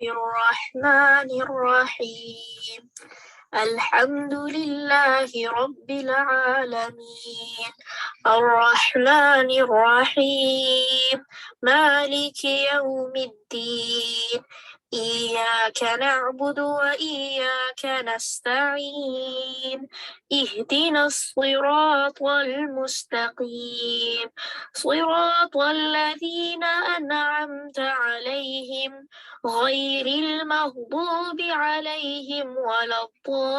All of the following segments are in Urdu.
الرحمن الرحيم الحمد لله رب العالمين الرحمن الرحيم مالك يوم الدين إياك نعبد وإياك نستعين اهدنا الصراط المستقيم صراط الذين أنعمت عليهم غير المغضوب عليهم ولا الضالين.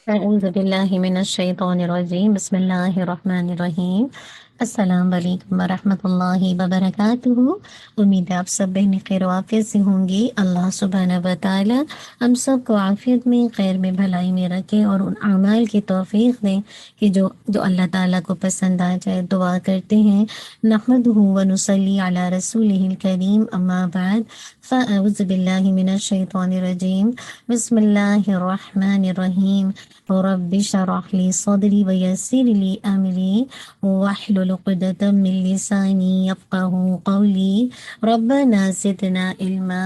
اعوذ باللہ من الشیطان الرجیم بسم اللہ الرحمن الرحیم السلام علیکم ورحمۃ اللہ وبرکاتہ۔ امید ہے آپ سب بہن خیر و عافیت سے ہوں گی۔ اللہ سبحانہ و تعالی ہم سب کو عافیت میں، خیر میں، بھلائی میں رکھے اور ان اعمال کی توفیق دیں کہ جو اللہ تعالیٰ کو پسند آ جائے۔ دعا کرتے ہیں نحمدہ و نصلی علی رسولہ الکریم اما بعد فاعوذ باللہ من الشیطان الرجیم بسم اللہ الرحمن الرحیم رب اشرح لی صدری ویسر لی امری واحلل عقدۃ من لسانی یفقہوا قولی ربنا زدنا علما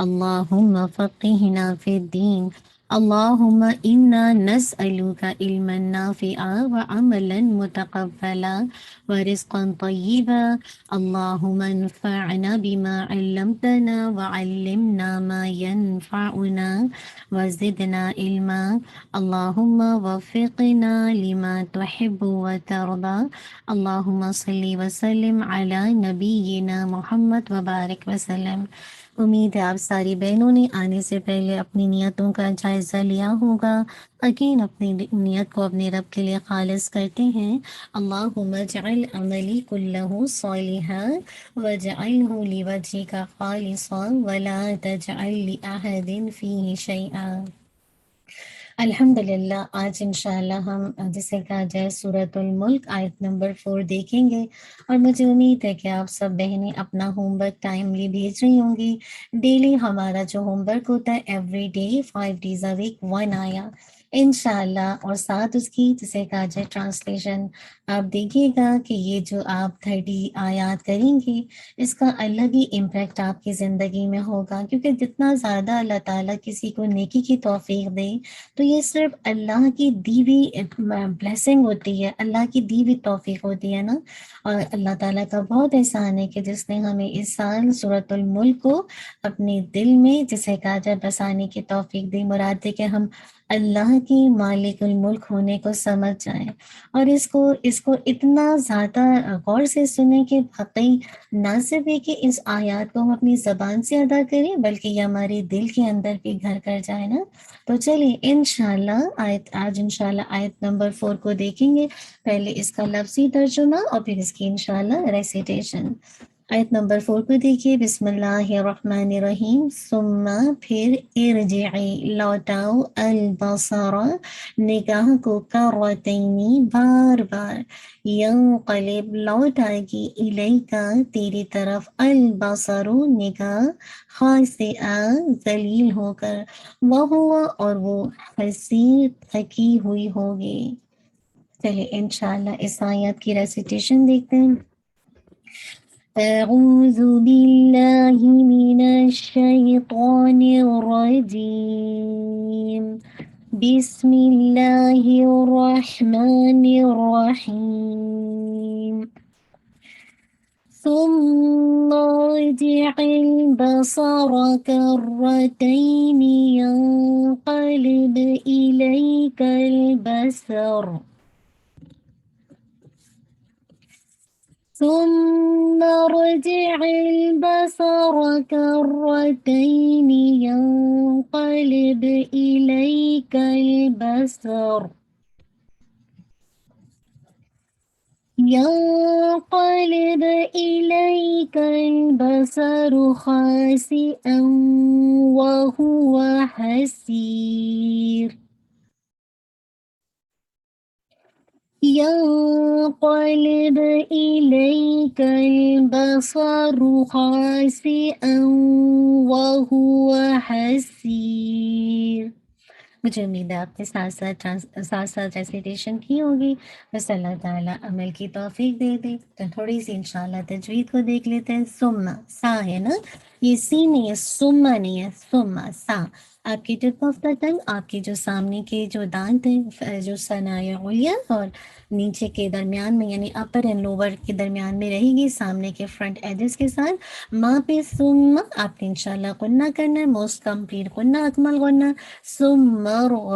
اللہم فقہنا فی الدین اللہم انا نسألک علما نافعا وعملا متقبلا ورزقا طیبا اللہم انفعنا بما علمتنا وعلمنا ما ينفعنا وزدنا علما اللہم وفقنا لما تحب وترضى اللہم صلی وسلم علی نبینا محمد وبارک وسلم۔ امید ہے آپ ساری بہنوں نے آنے سے پہلے اپنی نیتوں کا جائزہ لیا ہوگا۔ یقین اپنی نیت کو اپنے رب کے لیے خالص کرتے ہیں۔ اللہم اجعل عملی کلہ صالحا واجعلہ لوجہک خالصا ولا تجعل لأحد فیہ شیئا۔ الحمدللہ آج انشاءاللہ ہم جسے کہا جائے سورۃ الملک آیت نمبر 4 دیکھیں گے، اور مجھے امید ہے کہ آپ سب بہنیں اپنا ہوم ورک ٹائملی بھیج رہی ہوں گی۔ ڈیلی ہمارا جو ہوم ورک ہوتا ہے every day 5 days a week 1 آیا انشاءاللہ، اور ساتھ اس کی جسے کہا جائے ٹرانسلیشن آپ دیکھیے گا کہ یہ جو آپ 30 آیات کریں گے اس کا الگ ہی امپیکٹ آپ کی زندگی میں ہوگا، کیونکہ جتنا زیادہ اللہ تعالیٰ کسی کو نیکی کی توفیق دے تو یہ صرف اللہ کی دی ہوئی بلیسنگ ہوتی ہے، اللہ کی دی ہوئی توفیق ہوتی ہے نا۔ اور اللہ تعالیٰ کا بہت احسان ہے کہ جس نے ہمیں اس سال سورۃ الملک کو اپنے دل میں جسے کہا جائے بسانے کی توفیق دی۔ مراد ہے کہ ہم اللہ کی مالک الملک ہونے کو سمجھ جائیں، اور اس کو اتنا زیادہ غور سے سنیں کہ واقعی نہ صرف یہ کہ اس آیات کو ہم اپنی زبان سے ادا کریں بلکہ یہ ہمارے دل کے اندر بھی گھر کر جائے نا۔ تو چلیے انشاءاللہ آج انشاءاللہ آیت نمبر 4 کو دیکھیں گے۔ پہلے اس کا لفظی ترجمہ اور پھر اس کی انشاءاللہ ریسیٹیشن۔ آیت نمبر 4 کو دیکھیے۔ بسم اللہ الرحمن الرحیم ثم پھر ارجعی لوٹاؤ البصر نگاہ کو کرتینی بار بار ینقلب لوٹ آئے گی الیکا تیری طرف البصر نگاہ خاسئا ذلیل ہو کر وہو اور وہ حسیر تھکی ہوئی ہوگی۔ چلیے انشاءاللہ اس آیت کی ریسیٹیشن دیکھتے ہیں۔ اعوذ باللہ من الشیطان الرجیم بسم اللہ الرحمن الرحیم ثم ارجع البصر كرتين ينقلب إليك البصر ثم ارجع البصر كرتين ينقلب إليك البصر ينقلب إليك البصر خاسئا وهو حسير ينقلب ينقلب إليك البصر خاسئا وهو حسير. مجھے امید ہے آپ نے ساتھ ساتھ ریسیٹیشن کی ہوگی. بس اللہ تعالیٰ عمل کی توفیق دے دے. تو تھوڑی سی انشاءاللہ تجوید کو دیکھ لیتے ہیں. سما سا ہے نا، یہ سی نہیں ہے، سما نہیں ہے، سما سا. آپ کی ٹپ آف دا ٹنگ، آپ کے جو سامنے کے جو دانت ہیں، جو ثنایا علیا اور نیچے کے درمیان میں یعنی اپر اینڈ لوور کے درمیان میں رہے گی، سامنے کے فرنٹ ایجز کے ساتھ. ماں پہ سما آپ نے انشاءاللہ غنہ کرنا ہے، موسٹ کمپلیٹ غنہ، اکمل غنہ. ثم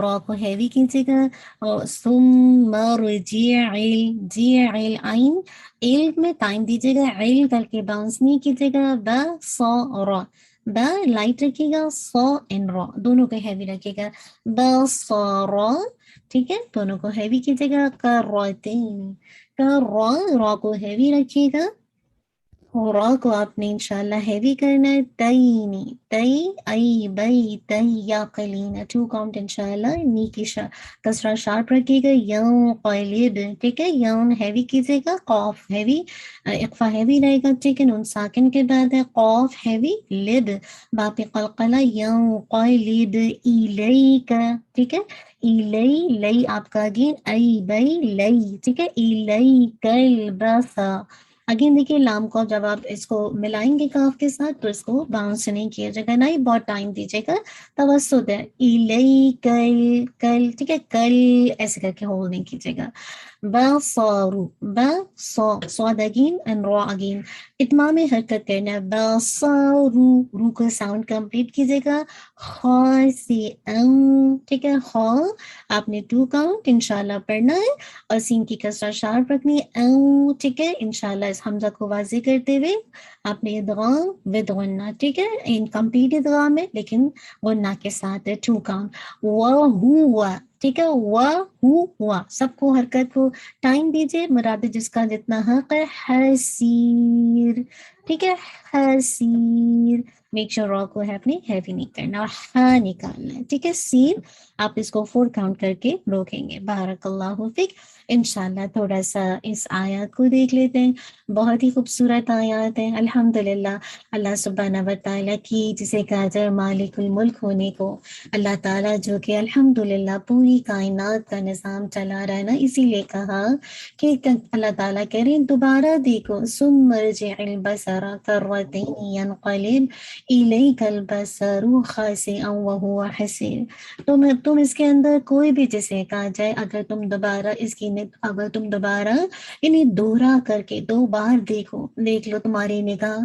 را کو ہیوی کیجیے گا، اور ثم رجعل جعل عین ایل میں ٹائم دیجیے گا، ایل کر کے باؤنس نہیں کیجیے گا. با سا را، با لائٹ رکھیے گا، سا اینڈ را دونوں کو ہیوی رکھیے گا. بصرا، ٹھیک ہے، دونوں کو ہیوی کیجیے گا. کرتین، را کو ہیوی رکھیے گا، را کو آپ نے انشاءاللہ ہیوی کرنا ہے. تئینی، تئی ای بئی تئی یا قلین، 2 کاؤنٹ انشاءاللہ. نی کی کسرہ شارپ رکھیے گا. یون قلب، ٹھیک ہے، یون ہیوی کیجیے گا، قاف ہیوی، اقفا ہیوی رہے گا، ٹھیک ہے. نون ساکن کے بعد ہے قاف ہیوی، لب باپ قلقلہ. یون قلب الیک، ٹھیک ہے. ایلی، لئی آپ کا اگین، ای بئی لئی، ٹھیک ہے. الیک البصر. اگین دیکھیے لام کو جب آپ اس کو ملائیں گے کاف کے ساتھ تو اس کو باؤنس نہیں کیا جائے گا، نہیں بہت ٹائم دیجیے گا. توسط ہے، ایلی کل کل، ٹھیک ہے، کل ایسے کر کے ہولڈ نہیں کیجیے گا. بصارو، صاد اگین اینڈ را اگین، اتمام حرکت کرنا ہے. بصارو، رو کا ساؤنڈ کمپلیٹ کیجیے گا. خاسئن، ٹھیک ہے. خا آپ نے 2 کاؤنٹ انشاءاللہ پڑھنا ہے، اور سین کی کسرہ شارپ رکھنی ہے. ٹھیک ہے. انشاءاللہ اس حمزہ کو واضح کرتے ہوئے آپ نے ادغام ود غنہ، ٹھیک ہے، انکمپلیٹ ادغام ہے لیکن غنہ کے ساتھ ہے. 2 کاؤنٹ. وَهُوَ، ٹھیک ہے. وَهُوَ، سب کو حرکت کو ٹائم دیجیے، مراد جس کا جتنا حق ہے. حسیر، ٹھیک ہے، حسیر. میک شور را کو ہے اپنی ہیوی نہیں کرنا، اور ہاں نکالنا ہے، ٹھیک ہے. سین آپ اس کو 4 کاؤنٹ کر کے روکیں گے. بارک اللہ فیک. انشاءاللہ تھوڑا سا اس آیات کو دیکھ لیتے ہیں. بہت ہی خوبصورت آیات ہیں الحمدللہ. اللہ سبحانہ و تعالیٰ کی جسے کہا جائے مالک الملک ہونے کو، اللہ تعالیٰ جو کہ الحمدللہ پوری کائنات کا نظام چلا رہا ہے نا، اسی لیے کہا کہ اللہ تعالیٰ کہہ رہے ہیں دوبارہ دیکھو. ثم ارجع البصر کرتین ينقلب الیک البصر خاسئا وهو حسیر. تم اس کے اندر کوئی بھی جسے کہا جائے، اگر تم دوبارہ اس کی اگر تم دوبارہ انہیں دوہرا کر کے 2 بار دیکھ لو، تمہاری نگاہ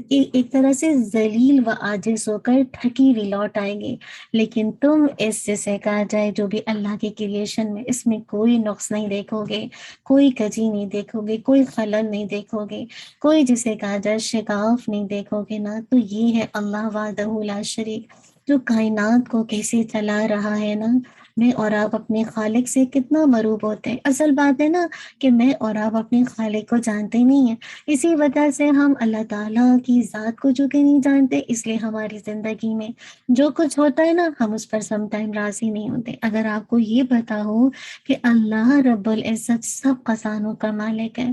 ایک طرح سے ذلیل و عاجز ہو کر تھکی ہوئی لوٹ آئے گی. لیکن تم اس جسے کہا جائے جو بھی اللہ کے کریشن میں، اس میں کوئی نقص نہیں دیکھو گے، کوئی کجی نہیں دیکھو گے، کوئی خلل نہیں دیکھو گے، کوئی جسے کہا جائے شکاف نہیں دیکھو گے نا. تو یہ ہے اللہ وحدہ لا شریک، جو کائنات کو کیسے چلا رہا ہے نا. میں اور آپ اپنے خالق سے کتنا مروب ہوتے ہیں. اصل بات ہے نا کہ میں اور آپ اپنے خالق کو جانتے نہیں ہیں، اسی وجہ سے ہم اللہ تعالیٰ کی ذات کو جو کہ نہیں جانتے، اس لیے ہماری زندگی میں جو کچھ ہوتا ہے نا ہم اس پر سم ٹائم راضی نہیں ہوتے. اگر آپ کو یہ پتا ہو کہ اللہ رب العزت سب خزانوں کا مالک ہے،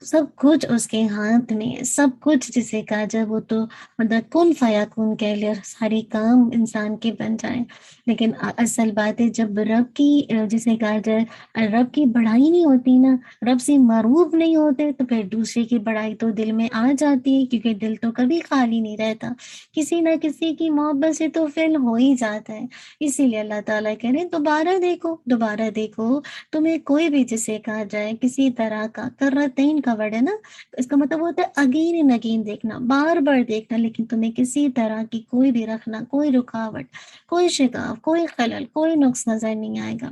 سب کچھ اس کے ہاتھ میں ہے، سب کچھ جسے کہا جائے وہ تو مطلب کن فیکون کہہ لے، سارے کام انسان کے بن جائیں. لیکن اصل بات ہے جب رب کی جسے کہا جائے رب کی بڑائی نہیں ہوتی نا، رب سے معروف نہیں ہوتے، تو پھر دوسرے کی بڑائی تو دل میں آ جاتی ہے، کیونکہ دل تو کبھی خالی نہیں رہتا، کسی نہ کسی کی محبت سے تو فیل ہو ہی جاتا ہے. اسی لیے اللہ تعالیٰ کہہ رہے ہیں دوبارہ دیکھو، دوبارہ دیکھو. تمہیں کوئی بھی جسے کہا جائے کسی طرح کا کرتین کا ورڈ ہے نا، اس کا مطلب ہوتا ہے اگین اینڈ اگین دیکھنا، بار بار دیکھنا، لیکن تمہیں کسی طرح کی کوئی بھی رکھنا، کوئی رکاوٹ، کوئی شگاف، کوئی خلل، کوئی نقص نظر نہیں آئے گا.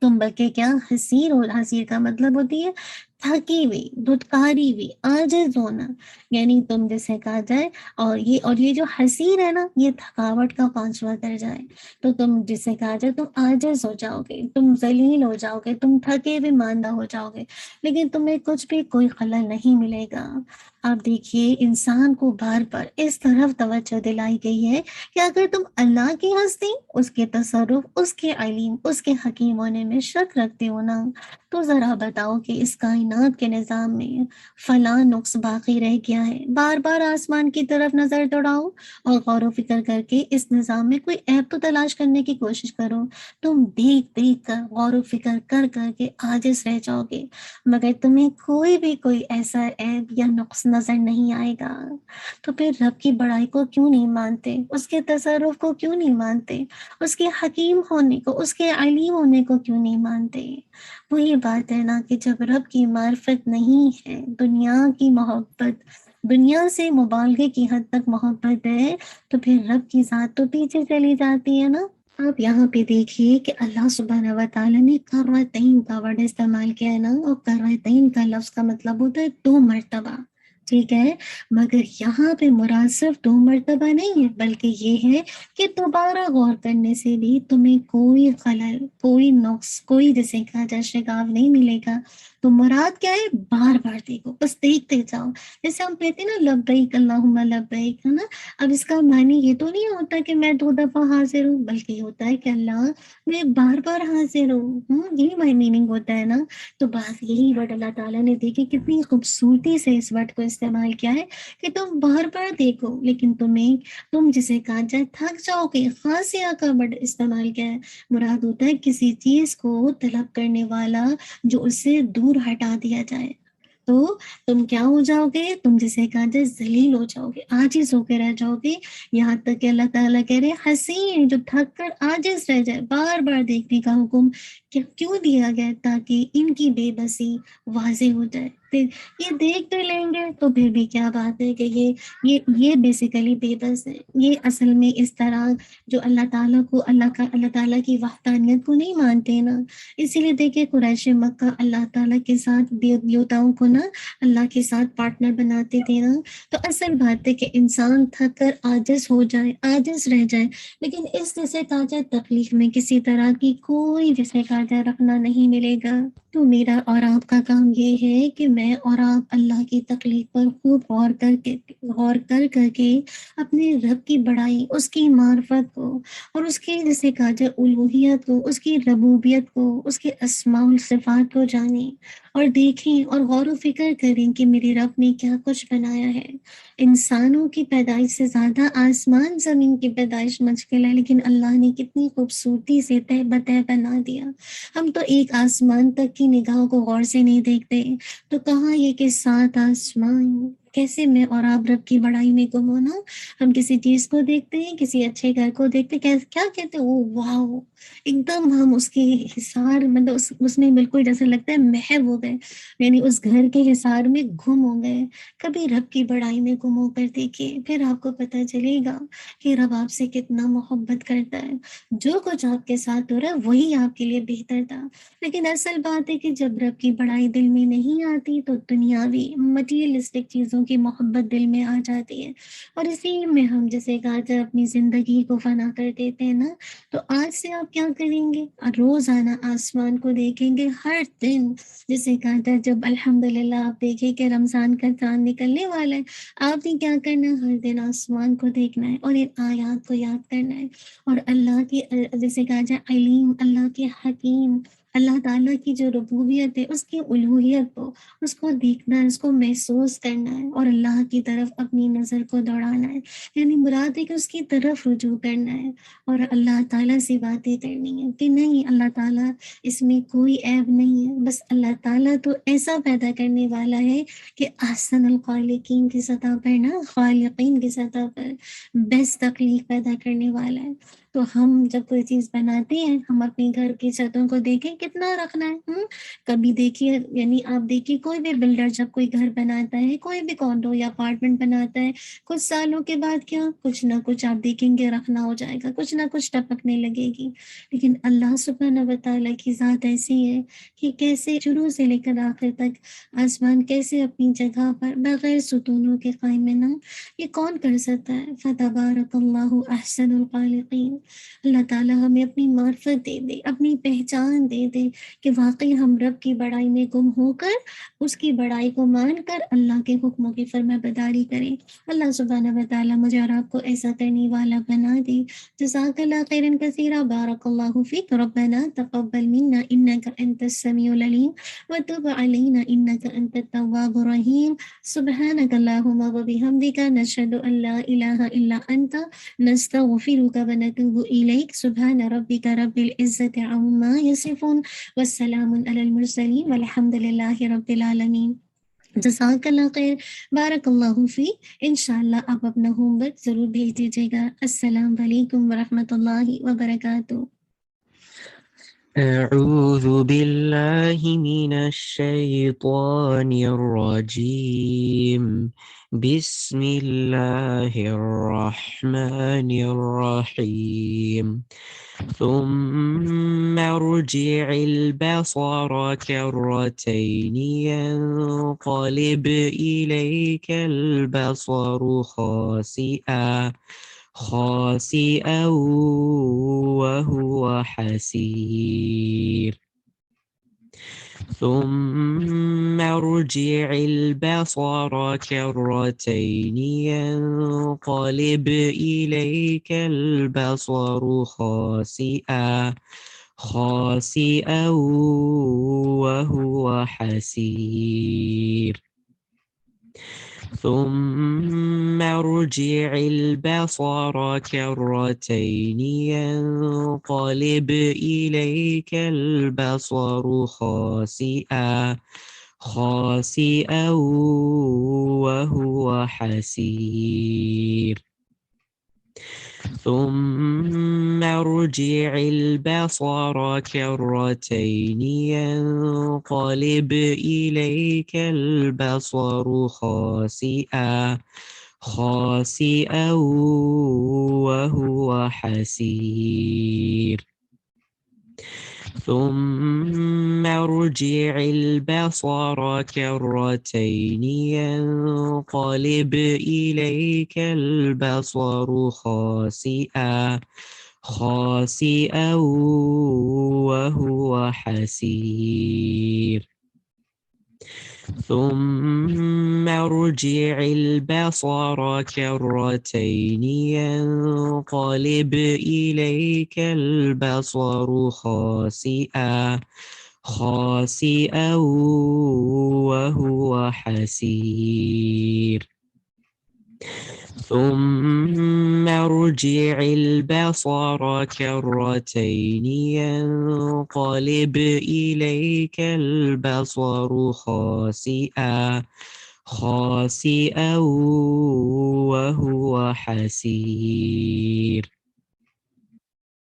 تم بلکہ کیا حسیر ہو. حسیر کا مطلب ہوتی ہے تھکی ہوئی، دھتکاری ہوئی، عاجز ہونا، یعنی تم جسے کہا جائے. اور یہ جو حسیر ہے نا، یہ تھکاوٹ کا 5واں درجہ ہے. تو تم جسے کہا جائے تم عاجز ہو جاؤ گے، تم ذلیل ہو جاؤ گے، تم تھکے ہوئے ماندہ ہو جاؤ گے، لیکن تمہیں کچھ بھی کوئی خلل نہیں ملے گا. آپ دیکھیے انسان کو بار بار اس طرف توجہ دلائی گئی ہے کہ اگر تم اللہ کی ہستی، اس کے تصرف، اس کے علیم، اس کے حکیم ہونے میں شک رکھتے ہو نا، تو ذرا بتاؤ کہ اس کائنات کائنات کے نظام میں فلاں نقص باقی رہ گیا ہے، بار بار آسمان کی طرف نظر دوڑاؤ اور غور و فکر کر کے اس نظام میں کوئی عیب تو تلاش کرنے کی کوشش کرو۔ تم دیکھ دیکھ کر غور و فکر کر کر کے عاجز رہ جاؤ گے، مگر تمہیں کوئی ایسا عیب یا نقص نظر نہیں آئے گا۔ تو پھر رب کی بڑائی کو کیوں نہیں مانتے، اس کے تصرف کو کیوں نہیں مانتے، اس کے حکیم ہونے کو، اس کے علیم ہونے کو کیوں نہیں مانتے؟ وہی بات ہے نا کہ جب رب کی معرفت نہیں ہے، دنیا کی محبت، دنیا سے مبالغے کی حد تک محبت ہے، تو پھر رب کی ذات تو پیچھے چلی جاتی ہے نا۔ آپ یہاں پہ دیکھیے کہ اللہ سبحانہ و تعالیٰ نے کرتین کا ورڈ استعمال کیا ہے نا، اور کرتین کا لفظ کا مطلب ہوتا ہے 2 مرتبہ، ٹھیک ہے؟ مگر یہاں پہ مراد صرف 2 مرتبہ نہیں ہے، بلکہ یہ ہے کہ دوبارہ غور کرنے سے بھی تمہیں کوئی خلل، کوئی نقص، کوئی جسے کہا جائے شگاف نہیں ملے گا۔ تو مراد کیا ہے؟ بار بار دیکھو، بس دیکھتے جاؤ۔ جیسے ہم کہتے ہیں نا لبیک اللہم لبیک، ہے نا؟ اب اس کا معنی یہ تو نہیں ہوتا کہ میں 2 دفعہ حاضر ہوں، بلکہ یہ ہوتا ہے کہ اللہ میں بار بار حاضر ہوں، یہی میننگ ہوتا ہے نا۔ تو بات یہی ورڈ اللہ تعالیٰ نے دیکھی کتنی خوبصورتی سے اس ورڈ کو استعمال کیا ہے کہ تم بار بار دیکھو، لیکن تم جسے کہا جائے تھک جاؤ گے۔ خاصیہ کا ورڈ استعمال کیا ہے؟ مراد ہوتا ہے کسی چیز کو طلب کرنے والا جو اس سے دور ہٹا دیا جائے۔ تو تم کیا ہو جاؤ گے؟ تم جسے کہا جائے ذلیل ہو جاؤ گے، عاجز ہو کے رہ جاؤ گے۔ یہاں تک کہ اللہ تعالیٰ کہہ رہے حسین جو تھک کر عاجز رہ جائے، بار بار دیکھنے کا حکم کیوں دیا گیا؟ تاکہ ان کی بے بسی واضح ہو جائے۔ پھر یہ دیکھ تو لیں گے تو پھر بھی کیا بات ہے کہ یہ بیسیکلی بے بس ہے، یہ اصل میں اس طرح جو اللہ تعالیٰ کو، اللہ تعالیٰ کی وحدانیت کو نہیں مانتے نا۔ اسی لیے دیکھیں قریش مکہ اللہ تعالیٰ کے ساتھ دیوتاؤں کو نا اللہ کے ساتھ پارٹنر بناتے تھے نا۔ تو اصل بات ہے کہ انسان تھک کر عاجز ہو جائے، عاجز رہ جائے، لیکن اس جیسے کہا جائے تکلیف میں کسی طرح کی کوئی جیسے کہا جائے رکھنا نہیں ملے گا۔ تو میرا اور آپ کا کام یہ ہے کہ میں اور آپ اللہ کی تکلیف پر خوب غور کر کے اپنے رب کی بڑائی، اس کی معرفت کو، اور اس کی جیسے کہا جائے الوہیت کو، اس کی ربوبیت کو، اس کے اسماء و صفات کو جانیں اور دیکھیں اور غور و فکر کریں کہ میرے رب نے کیا کچھ بنایا ہے۔ انسانوں کی پیدائش سے زیادہ آسمان زمین کی پیدائش مشکل ہے، لیکن اللہ نے کتنی خوبصورتی سے تہ بتہ بنا دیا۔ ہم تو ایک آسمان تک کی نگاہوں کو غور سے نہیں دیکھتے، تو کہاں یہ کہ 7 آسمان۔ کیسے میں اور آپ رب کی بڑائی میں گم ہونا؟ ہم کسی چیز کو دیکھتے ہیں، کسی اچھے گھر کو دیکھتے ہیں، کیا کہتے ہیں؟ او واو، ایک دم ہم اس کے حصار، مطلب اس میں بالکل جیسے لگتا ہے محو ہو گئے، یعنی اس گھر کے حصار میں گم ہو گئے۔ کبھی رب کی بڑائی میں گم ہو کر دیکھیے، پھر آپ کو پتہ چلے گا کہ رب آپ سے کتنا محبت کرتا ہے۔ جو کچھ آپ کے ساتھ ہو رہا ہے وہی آپ کے لیے بہتر تھا، لیکن اصل بات ہے کہ جب رب کی بڑائی دل میں نہیں آتی تو دنیاوی مٹیریلسٹک چیزوں کی محبت دل میں آ جاتی ہے، اور اسی میں ہم جیسے کہا جائے اپنی زندگی کو فنا کر دیتے ہیں نا۔ تو آج سے آپ کیا کریں گے؟ روزانہ آسمان کو دیکھیں گے، ہر دن جسے کہا جائے جب الحمدللہ آپ دیکھیں کہ رمضان کا چاند نکلنے والا ہے، آپ نے کیا کرنا ہے؟ ہر دن آسمان کو دیکھنا ہے اور ان آیات کو یاد کرنا ہے، اور اللہ کی جیسے کہا جائے علیم، اللہ کے حکیم، اللہ تعالیٰ کی جو ربوبیت ہے، اس کی الوہیت کو، اس کو دیکھنا ہے، اس کو محسوس کرنا ہے، اور اللہ کی طرف اپنی نظر کو دوڑانا ہے، یعنی مراد ہے کہ اس کی طرف رجوع کرنا ہے اور اللہ تعالیٰ سے باتیں کرنی ہے کہ نہیں اللہ تعالیٰ اس میں کوئی عیب نہیں ہے، بس اللہ تعالیٰ تو ایسا پیدا کرنے والا ہے کہ احسن الخالقین کی سطح پر نا، خالقین کی سطح پر بیسٹ تخلیق پیدا کرنے والا ہے۔ تو ہم جب کوئی چیز بناتے ہیں، ہم اپنے گھر کی چھتوں کو دیکھیں کتنا رکھنا ہے۔ کبھی دیکھیے، یعنی آپ دیکھیے کوئی بھی بلڈر جب کوئی گھر بناتا ہے، کوئی بھی کانڈو یا اپارٹمنٹ بناتا ہے، کچھ سالوں کے بعد کیا کچھ نہ کچھ آپ دیکھیں گے رکھنا ہو جائے گا، کچھ نہ کچھ ٹپکنے لگے گی۔ لیکن اللہ سبحانہ و تعالیٰ کی ذات ایسی ہے کہ کیسے شروع سے لے کر آخر تک آسمان کیسے اپنی جگہ پر بغیر ستونوں کے قائم ہے نا، یہ کون کر سکتا ہے؟ فتبارک اللہ احسن الخالقین۔ اللہ تعالیٰ ہمیں اپنی معرفت دے دے، اپنی پہچان دے دے کہ واقعی ہم رب کی بڑائی میں گم ہو کر اس کی بڑائی کو مان کر اللہ کے حکموں کی فرما برداری کریں۔ اللہ سبحانہ و تعالیٰ مجھے اور آپ کو ایسا کرنے والا بنا دے۔ جزاک اللہ خیرا کثیرا، بارک اللہ فیک، ربنا تقبل منا انک انت السمیع العلیم وتب علینا انک انت التواب الرحیم۔ سبحانک اللہم وبحمدک، نشہد ان لا الہ الا انت، نستغفرک ونتوب الیک۔ سبحان ربک رب العزت عما یصفون والسلام علی المرسلین والحمد للہ رب العالمین۔ جزاک اللہ خیر، بارک اللہ فی۔ انشاءاللہ آپ اپنا ہوم ورک ضرور بھیج دیجیے گا۔ السلام علیکم ورحمۃ اللہ وبرکاتہ۔ أعوذ بالله من الشيطان الرجيم، بسم الله الرحمن الرحيم، ثم ارجع البصر كرتين ينقلب إليك البصر خاسئا وهو حسير، ثم ارجع البصر كرتين ينقلب إليك البصر خاسئا وهو حسير، ثم ارجع البصر كرتين ينقلب إليك البصر خاسئا وهو حسير، ثم ارجع البصر كرتين ينقلب إليك البصر خاسئا وهو حسير، ثم ارجع البصر كرتين ينقلب إليك البصر خاسئا وهو حسير، ثم ارجع البصر كرتين ينقلب إليك البصر خاسئا وهو حسير، ثم ارجع البصر كرتين ينقلب إليك البصر خاسئا وهو حسير،